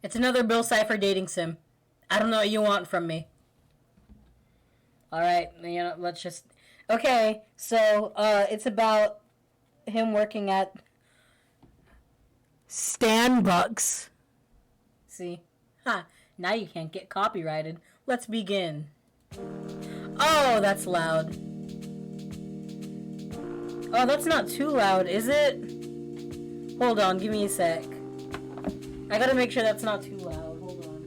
It's another Bill Cipher dating sim. I don't know what you want from me. Alright, let's just... Okay, so, it's about him working at Stanbucks. See? Ha, now you can't get copyrighted. Let's begin. Oh, that's loud. Oh, that's not too loud, is it? Hold on, give me a sec. I gotta make sure that's not too loud. Hold on.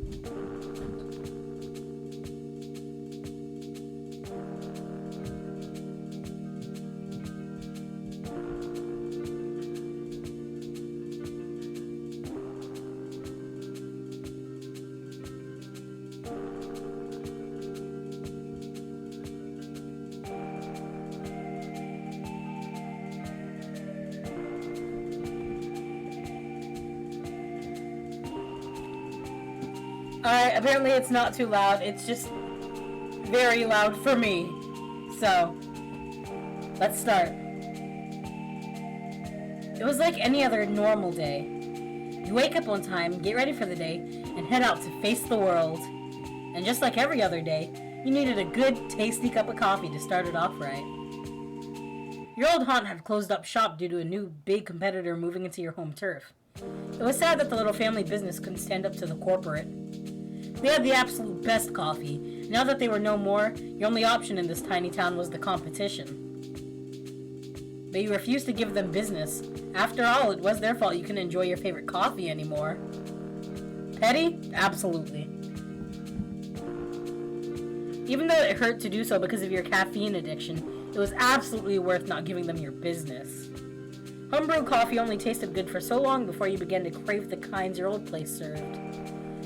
Alright, apparently it's not too loud. It's just very loud for me. So, let's start. It was like any other normal day. You wake up on time, get ready for the day, and head out to face the world. And just like every other day, you needed a good, tasty cup of coffee to start it off right. Your old haunt had closed up shop due to a new big competitor moving into your home turf. It was sad that the little family business couldn't stand up to the corporate. They had the absolute best coffee. Now that they were no more, your only option in this tiny town was the competition. But you refused to give them business. After all, it was their fault you couldn't enjoy your favorite coffee anymore. Petty? Absolutely. Even though it hurt to do so because of your caffeine addiction, it was absolutely worth not giving them your business. Homebrew coffee only tasted good for so long before you began to crave the kinds your old place served.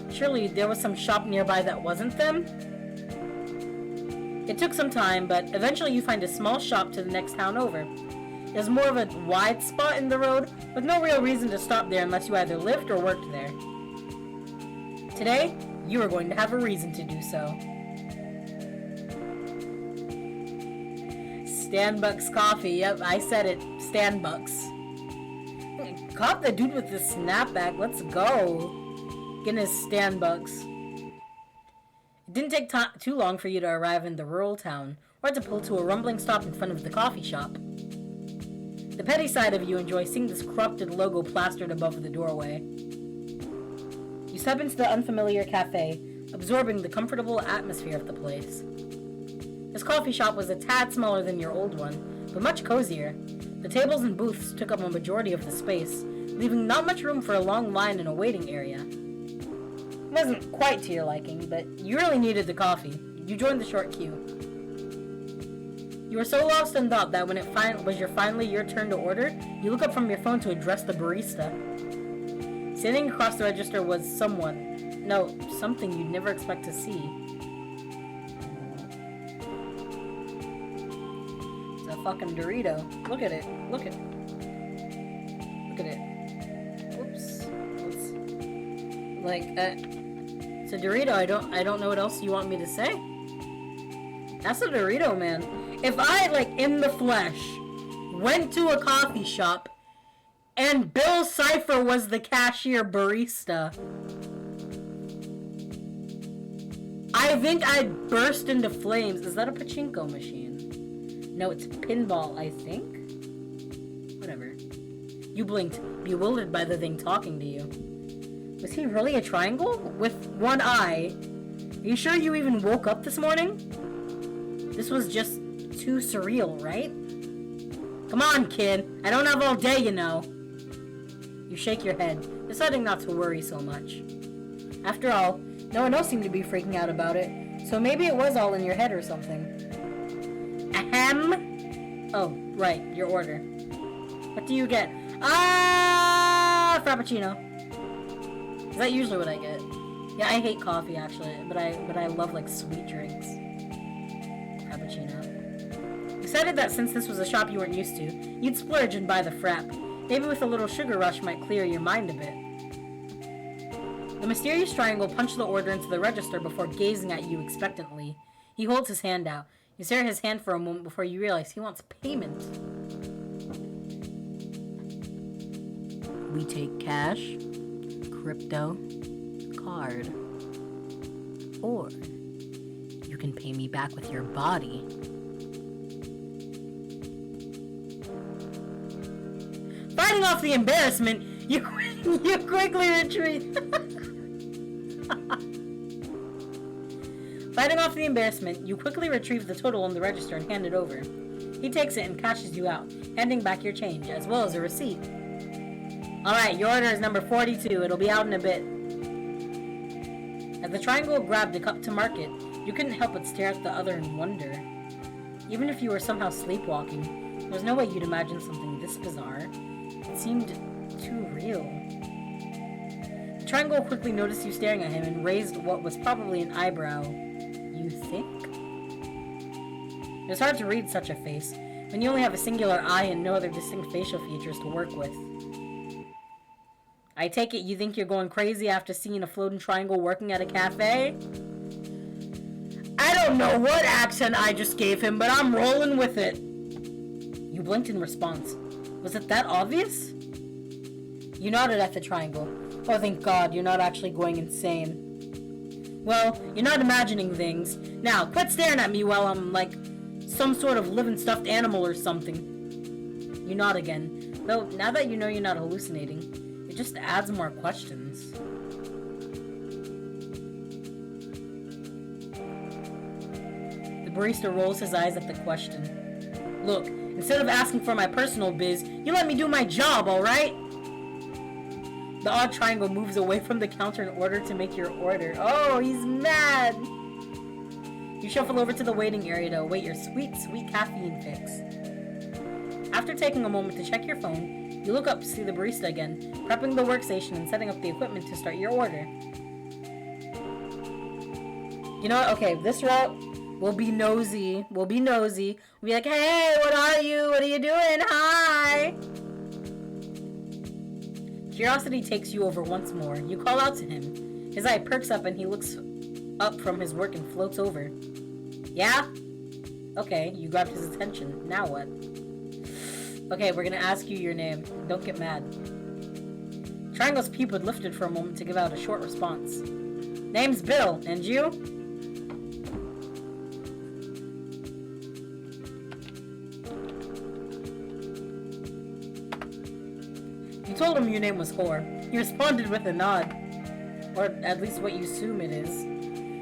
Surely there was some shop nearby that wasn't them? It took some time, but eventually you find a small shop to the next town over. There's more of a wide spot in the road, with no real reason to stop there unless you either lived or worked there. Today, you are going to have a reason to do so. Stanbucks coffee, yep, I said it, Stanbucks. Caught the dude with the snapback, let's go. Guinness Stanbucks. It didn't take too long for you to arrive in the rural town, or to pull to a rumbling stop in front of the coffee shop. The petty side of you enjoys seeing this corrupted logo plastered above the doorway. You step into the unfamiliar cafe, absorbing the comfortable atmosphere of the place. This coffee shop was a tad smaller than your old one, but much cozier. The tables and booths took up a majority of the space, leaving not much room for a long line in a waiting area. It wasn't quite to your liking, but you really needed the coffee. You joined the short queue. You were so lost in thought that when it was finally your turn to order, you look up from your phone to address the barista. Sitting across the register was something you'd never expect to see. It's a fucking Dorito. Look at it. Look at it. Whoops. It's a Dorito. I don't know what else you want me to say. That's a Dorito, man. If I, in the flesh, went to a coffee shop and Bill Cipher was the cashier barista, I think I'd burst into flames. Is that a pachinko machine? No, it's pinball, I think. Whatever. You blinked, bewildered by the thing talking to you. Was he really a triangle? With one eye? Are you sure you even woke up this morning? This was just too surreal, right? Come on, kid. I don't have all day, you know. You shake your head, deciding not to worry so much. After all, no one else seemed to be freaking out about it, so maybe it was all in your head or something. Ahem. Oh, right, your order. What do you get? Frappuccino. Is that usually what I get? Yeah, I hate coffee actually, but I love sweet drinks. Cappuccino. Decided that since this was a shop you weren't used to, you'd splurge and buy the frap. Maybe with a little sugar rush might clear your mind a bit. The mysterious triangle punched the order into the register before gazing at you expectantly. He holds his hand out. You stare at his hand for a moment before you realize he wants payment. We take cash, crypto, card. Or you can pay me back with your body. Fighting off the embarrassment, you quickly retreat. Fighting off the embarrassment, you quickly retrieve the total on the register and hand it over. He takes it and cashes you out, handing back your change, as well as a receipt. Alright, your order is number 42. It'll be out in a bit. As the triangle grabbed a cup to mark it, you couldn't help but stare at the other in wonder. Even if you were somehow sleepwalking, there was no way you'd imagine something this bizarre. It seemed too real. The triangle quickly noticed you staring at him and raised what was probably an eyebrow. You think? It was hard to read such a face, when you only have a singular eye and no other distinct facial features to work with. I take it you think you're going crazy after seeing a floating triangle working at a cafe? I don't know what accent I just gave him, but I'm rolling with it. You blinked in response. Was it that obvious? You nodded at the triangle. Oh, thank God, you're not actually going insane. Well, you're not imagining things. Now, quit staring at me while I'm, like, some sort of living stuffed animal or something. You nod again. Though, now that you know you're not hallucinating, it just adds more questions. The barista rolls his eyes at the question. Look, instead of asking for my personal biz, you let me do my job, alright? The odd triangle moves away from the counter in order to make your order. Oh, he's mad! You shuffle over to the waiting area to await your sweet, sweet caffeine fix. After taking a moment to check your phone, you look up to see the barista again, prepping the workstation and setting up the equipment to start your order. You know what? Okay, this route, we'll be nosy. We'll be like, hey, what are you? What are you doing? Hi! Curiosity takes you over once more. You call out to him. His eye perks up and he looks up from his work and floats over. Yeah? Okay, you grabbed his attention. Now what? Okay, we're gonna ask you your name. Don't get mad. Triangle's pupil lifted for a moment to give out a short response. Name's Bill, and you? You told him your name was Whore. He responded with a nod. Or at least what you assume it is.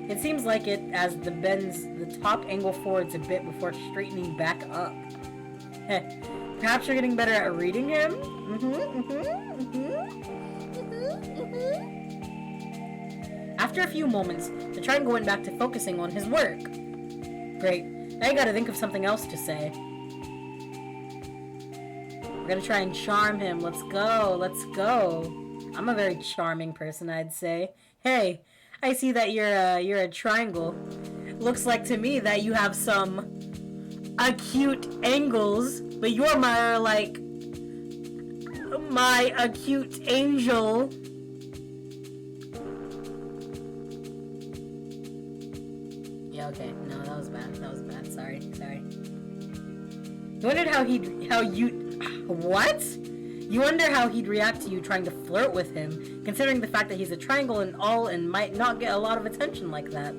It seems like it, as the bends the top angle forwards a bit before straightening back up. Perhaps you're getting better at reading him? After a few moments, the triangle went back to focusing on his work. Great. Now you gotta think of something else to say. We're gonna try and charm him. Let's go. Let's go. I'm a very charming person, I'd say. Hey, I see that you're a triangle. Looks like to me that you have some acute angles, but you're my, like, my acute angel. Yeah, okay. No, that was bad. That was bad. Sorry. You wondered You wonder how he'd react to you trying to flirt with him, considering the fact that he's a triangle and all and might not get a lot of attention like that.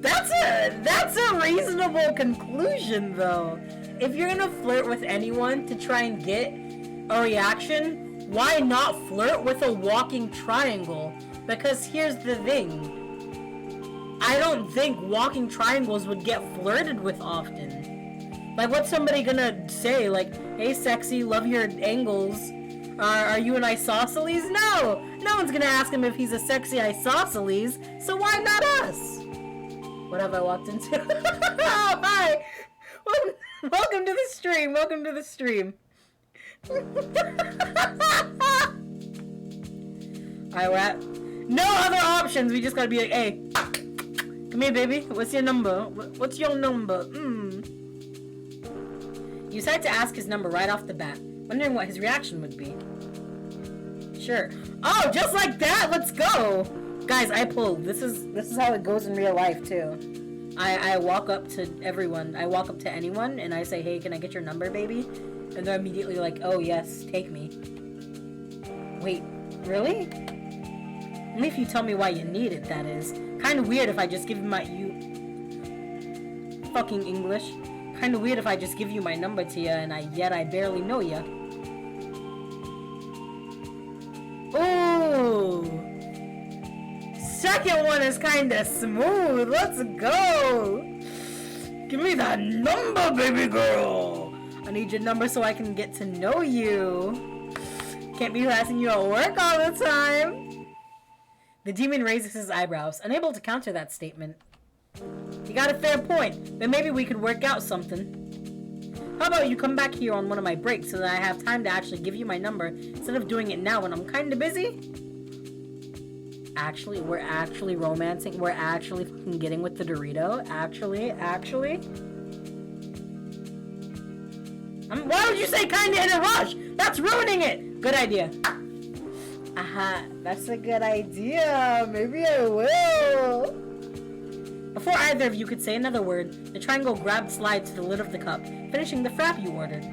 That's a reasonable conclusion, though. If you're gonna flirt with anyone to try and get a reaction, why not flirt with a walking triangle? Because here's the thing. I don't think walking triangles would get flirted with often. Like, what's somebody gonna say? Like, hey, sexy, love your angles. Are you an isosceles? No! No one's gonna ask him if he's a sexy isosceles, so why not us? What have I walked into? Oh, hi! Welcome to the stream. Welcome to the stream. Alright, we're at... No other options! We just gotta be like, hey, come here, baby. What's your number? What's your number? You decided to ask his number right off the bat, wondering what his reaction would be. Sure. Oh, just like that? Let's go! Guys, I pull. This is how it goes in real life, too. I walk up to everyone. I walk up to anyone, and I say, hey, can I get your number, baby? And they're immediately like, oh, yes, take me. Wait, really? Only if you tell me why you need it, that is. Kinda weird if I just give you fucking English. Kinda weird if I just give you my number to you and yet I barely know ya. Ooh! Second one is kinda smooth. Let's go! Give me that number, baby girl! I need your number so I can get to know you. Can't be harassing you at work all the time. The demon raises his eyebrows, unable to counter that statement. You got a fair point, but maybe we could work out something. How about you come back here on one of my breaks so that I have time to actually give you my number instead of doing it now when I'm kinda busy? Actually, we're actually romancing. We're actually fucking getting with the Dorito. Actually. Why would you say kinda in a rush? That's ruining it! Good idea. Aha, that's a good idea. Maybe I will. Before either of you could say another word, the triangle grabbed Slide to the lid of the cup, finishing the frap you ordered.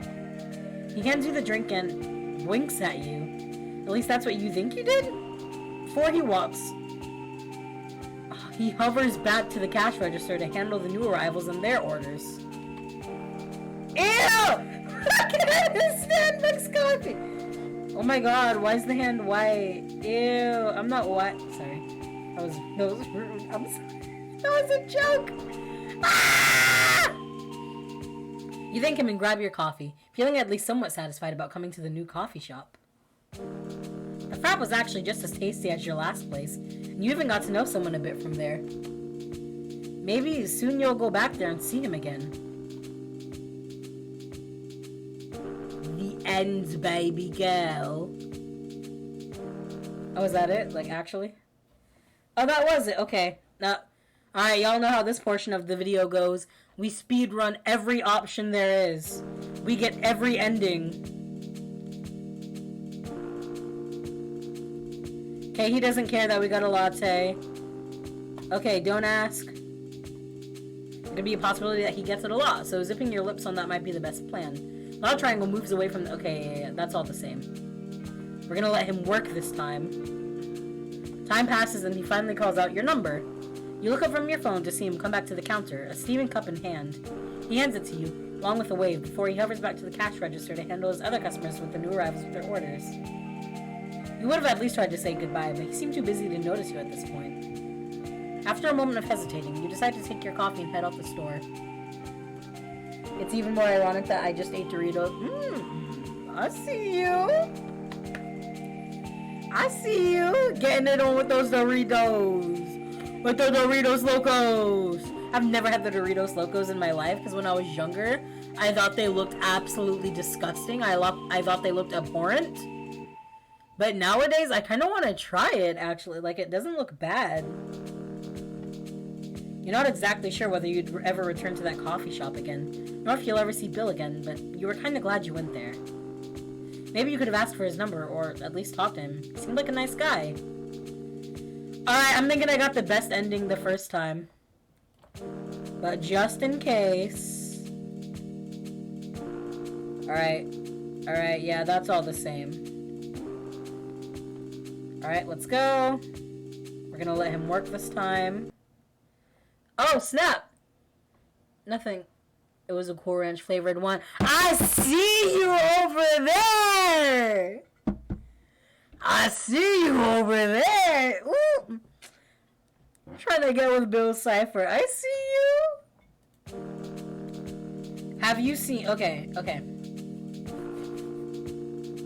He hands you the drink and winks at you. At least that's what you think you did? Before he walks, he hovers back to the cash register to handle the new arrivals and their orders. Ew! Look at this Stanbucks coffee! Oh my god, why is the hand white? Ew, I'm not white. Sorry. That was rude. I'm sorry. That was a joke! Ah! You thank him and grab your coffee, feeling at least somewhat satisfied about coming to the new coffee shop. The frap was actually just as tasty as your last place, and you even got to know someone a bit from there. Maybe soon you'll go back there and see him again. The end, baby girl. Oh, is that it? Like, actually? Oh, that was it. Okay. Now, alright, y'all know how this portion of the video goes. We speed run every option there is. We get every ending. Okay, he doesn't care that we got a latte. Okay, don't ask. There could be a possibility that he gets it a lot, so zipping your lips on that might be the best plan. Love triangle moves away from the... Okay, yeah, that's all the same. We're gonna let him work this time. Time passes and he finally calls out your number. You look up from your phone to see him come back to the counter, a steaming cup in hand. He hands it to you, along with a wave, before he hovers back to the cash register to handle his other customers with the new arrivals with their orders. You would have at least tried to say goodbye, but he seemed too busy to notice you at this point. After a moment of hesitating, you decide to take your coffee and head out the store. It's even more ironic that I just ate Doritos. I see you. I see you. Getting it on with those Doritos. With the Doritos Locos. I've never had the Doritos Locos in my life, because when I was younger, I thought they looked absolutely disgusting. I thought they looked abhorrent. But nowadays, I kind of want to try it, actually. Like, it doesn't look bad. You're not exactly sure whether you'd ever return to that coffee shop again, nor if you'll ever see Bill again, but you were kind of glad you went there. Maybe you could have asked for his number, or at least talked to him. He seemed like a nice guy. Alright, I'm thinking I got the best ending the first time. But just in case... Alright, yeah, that's all the same. Alright, let's go. We're gonna let him work this time. Oh, snap! Nothing. It was a Cool Ranch flavored one. I see you over there! I see you over there! Ooh. I'm trying to get with Bill Cipher. I see you! Have you seen... Okay.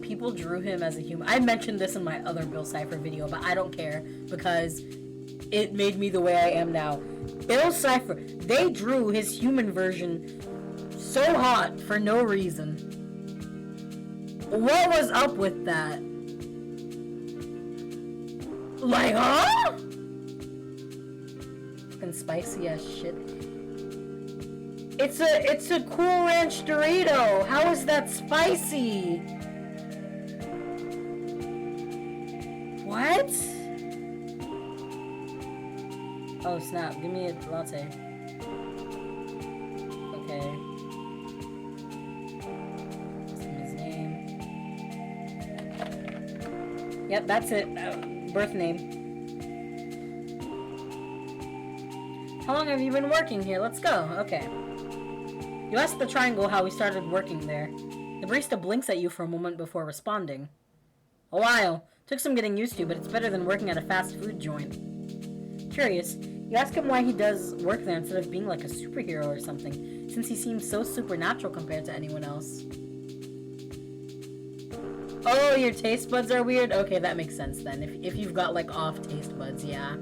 People drew him as a human. I mentioned this in my other Bill Cipher video, but I don't care because it made me the way I am now. Bill Cipher, they drew his human version so hot for no reason. What was up with that? Like, huh? Fucking spicy as shit. It's a Cool Ranch Dorito. How is that spicy? What? Oh snap, give me a latte. Okay. His name. Yep, that's it. Birth name. How long have you been working here? Let's go. Okay. You ask the triangle how we started working there. The barista blinks at you for a moment before responding. A while. Took some getting used to, but it's better than working at a fast food joint. Curious, you ask him why he does work there instead of being like a superhero or something, since he seems so supernatural compared to anyone else. Oh, your taste buds are weird? Okay, that makes sense then. If you've got like off taste buds, yeah.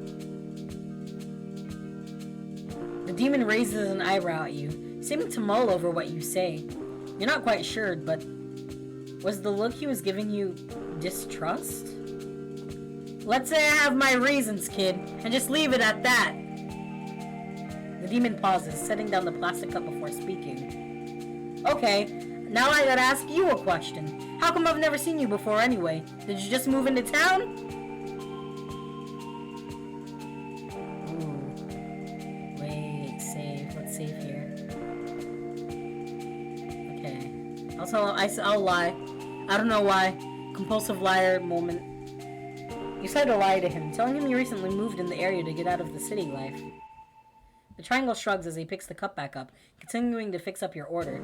The demon raises an eyebrow at you, seeming to mull over what you say. You're not quite sure, but was the look he was giving you distrust? Let's say I have my reasons, kid, and just leave it at that. The demon pauses, setting down the plastic cup before speaking. Okay, now I gotta ask you a question. How come I've never seen you before anyway? Did you just move into town? Ooh. Wait, save. Let's save here. Okay. I'll lie. I don't know why. Compulsive liar moment. You decide to lie to him, telling him you recently moved in the area to get out of the city life. The triangle shrugs as he picks the cup back up, continuing to fix up your order.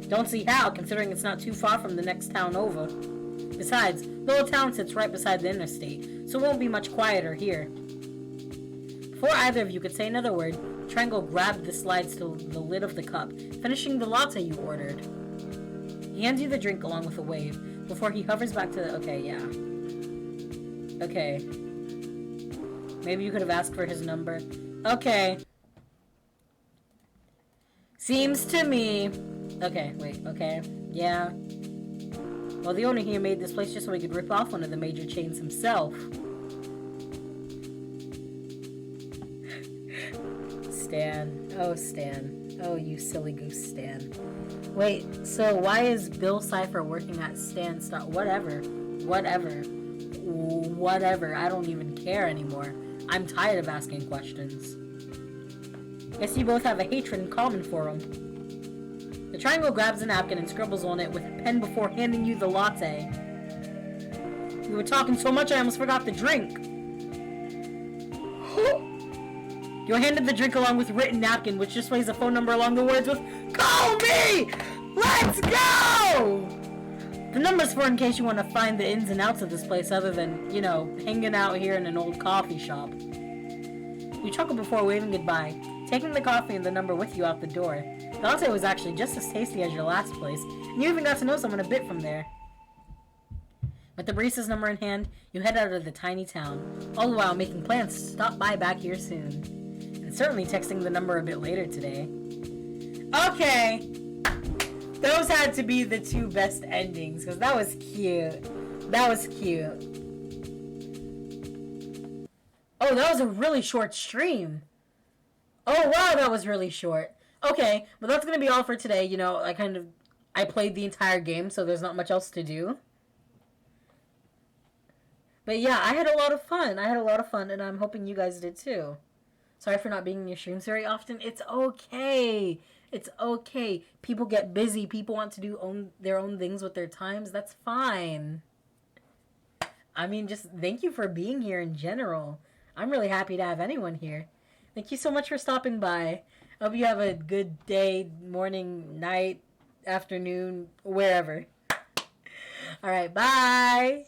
Don't see how, considering it's not too far from the next town over. Besides, the little town sits right beside the interstate, so it won't be much quieter here. Before either of you could say another word, Triangle grabbed the slides to the lid of the cup, finishing the latte you ordered. He hands you the drink along with a wave, before he hovers back to the... Okay, yeah. Okay. Maybe you could have asked for his number. Okay. Seems to me... Okay, wait, okay. Yeah. Well, the owner here made this place just so he could rip off one of the major chains himself. Stan. Oh, Stan. Oh, you silly goose, Stan. Wait, so why is Bill Cipher working at Stan Star? Whatever. I don't even care anymore. I'm tired of asking questions. Guess you both have a hatred in common for him. The triangle grabs a napkin and scribbles on it with a pen before handing you the latte. You were talking so much I almost forgot the drink. You're handed the drink along with a written napkin, which displays a phone number along the words with, "Call me! Let's go!" The number's for in case you want to find the ins and outs of this place other than, you know, hanging out here in an old coffee shop. You chuckle before waving goodbye, taking the coffee and the number with you out the door. The latte was actually just as tasty as your last place, and you even got to know someone a bit from there. With the barista's number in hand, you head out of the tiny town, all the while making plans to stop by back here soon. And certainly texting the number a bit later today. Okay! Those had to be the two best endings, because that was cute. That was cute. Oh, that was a really short stream. Oh, wow, that was really short. Okay, but that's going to be all for today. You know, I played the entire game, so there's not much else to do. But yeah, I had a lot of fun. And I'm hoping you guys did too. Sorry for not being in your streams very often. It's okay. It's okay. People get busy. People want to do their own things with their times. That's fine. I mean, just thank you for being here in general. I'm really happy to have anyone here. Thank you so much for stopping by. I hope you have a good day, morning, night, afternoon, wherever. All right, bye.